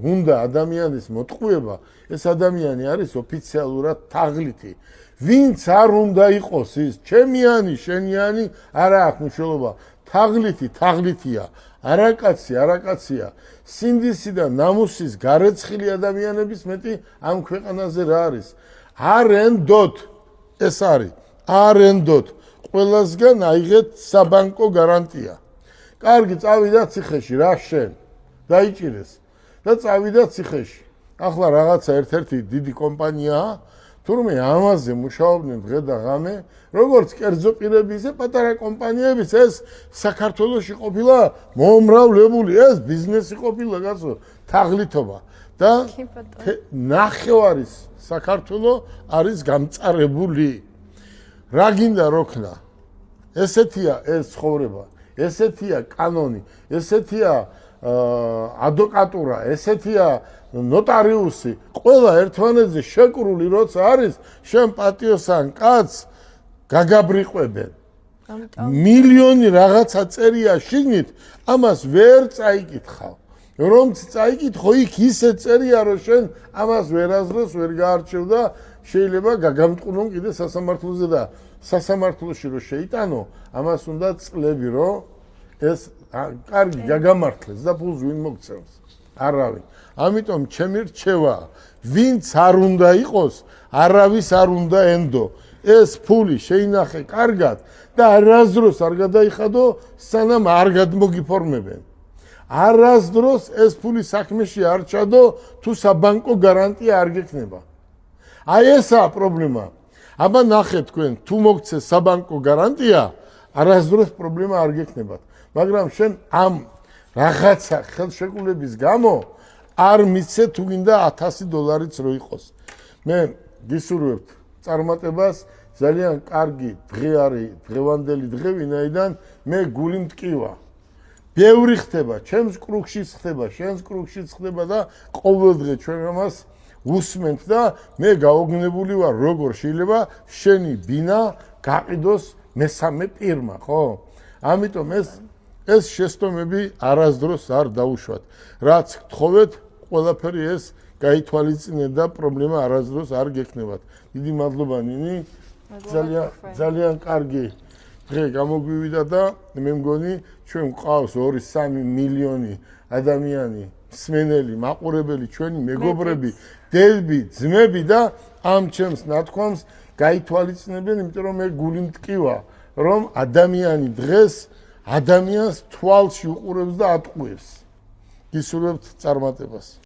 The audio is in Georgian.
უნდა ადამიანის მოტყუება, ეს ადამიანი არის ოფიციალურად თაღლითი. ვინც არ უნდა იყოს ის, ჩემიანი, შენიანი, არა აქვს მნიშვნელობა. თაღლითია, არაკაცია. სინდისი და ნამუსის გარეცხილი ადამიანების მეტი ამ ქვეყანაზე რა არის? არენდოთ, ეს არის, არენდოთ. ყველასგან აიღეთ საბანკო გარანტია. კარგი, წავიდა ციხეში, რა შენ? დაიჭირეს და წავიდა ციხეში. ახლა რაღაცა ერთ-ერთი დიდი კომპანიაა, თურმე ამაზე მუშაობდნენ დღე და ღამე, როგორც კერძო პირები, ისე პატარა კომპანიებიც, ეს საქართველოში ყოფილა მომრავლებული, ეს ბიზნესი ყოფილა, გასო, თაღლითობა და ნახევარის საქართველო არის გამწარებული. რა გინდა როქნა? ესეთია ეს ცხოვრება, ესეთია კანონი, ესეთია ადვოკატურა, ესეთია ნოტარიუსი, ყველა ერთმანეთზე შეკრული როცა არის, შენ პატიოსან კაცს გაგაბრიყვებენ. მილიონი რაღაცა წერია შიგნით, ამას ვერ წაიკითხავ. რომც წაიკითხო, იქ ისე წერია, რომ შენ ამას ვერ აზროს, ვერ გაარჩევ და შეიძლება გაგამტყუნონ კიდე სასამართლოზე და სასამართლოში რომ შეიტანო, ამას უნდა წლები, რომ ეს კარგი გაგამართლეს და ფულს ვინ მოგცემს? არავინ. ამიტომ ჩემი რჩევა, ვინც არ უნდა იყოს, არავის არ უნდა ენდო. ეს ფული შეინახე კარგად და არასდროს არ გადაიხადო, სანამ არ გადმოგიფორმებენ. არასდროს ეს ფული საქმეში არ ჩადო, თუ საბანკო გარანტია არ გექნება. აი ესაა პრობლემა. აბა ნახეთ თქვენ, თუ მოგცეს საბანკო გარანტია, არასდროს პრობლემა არ გექნებათ. მაგრამ შენ ამ რაღაცა ხელშეკრულების გამო არ მიცე თუ გინდა $1000 რო იყოს. მე გისურვებთ წარმატებას, ძალიან კარგი დღე არის, დღევანდელი დღე, ვინაიდან მე გული მტკივა. ბევრი ხდება, ჩემს კრუგშიც ხდება, შენს კრუგშიც ხდება და ყოველდღე ჩვენ ამას უსმენთ და მე გაოგნებული ვარ, როგორ შეიძლება შენი ბინა გაყიდოს მესამე პირმა, ხო? ამიტომ ეს შეცდომები არასდროს არ დაუშვათ. რაც გთხოვეთ, ყველაფერი ეს გაითვალისწინეთ და პრობლემა არასდროს არ გექნებათ. დიდი მადლობა ნინი, ძალიან კარგი დღე გამოგვივიდა და მე მგონი ჩვენ გვყავს 2-3 მილიონი ადამიანი, მსმენელი, მაყურებელი, ჩვენი მეგობრები, დედები, ძმები და ამ ჩემს ნათქვამს გაითვალისწინებენ, იმიტომ რომ მე გული მტკივა, რომ ადამიანი დღეს ადამიანს თვალში უყურებს და ატყუებს. გისურვებთ წარმატებას.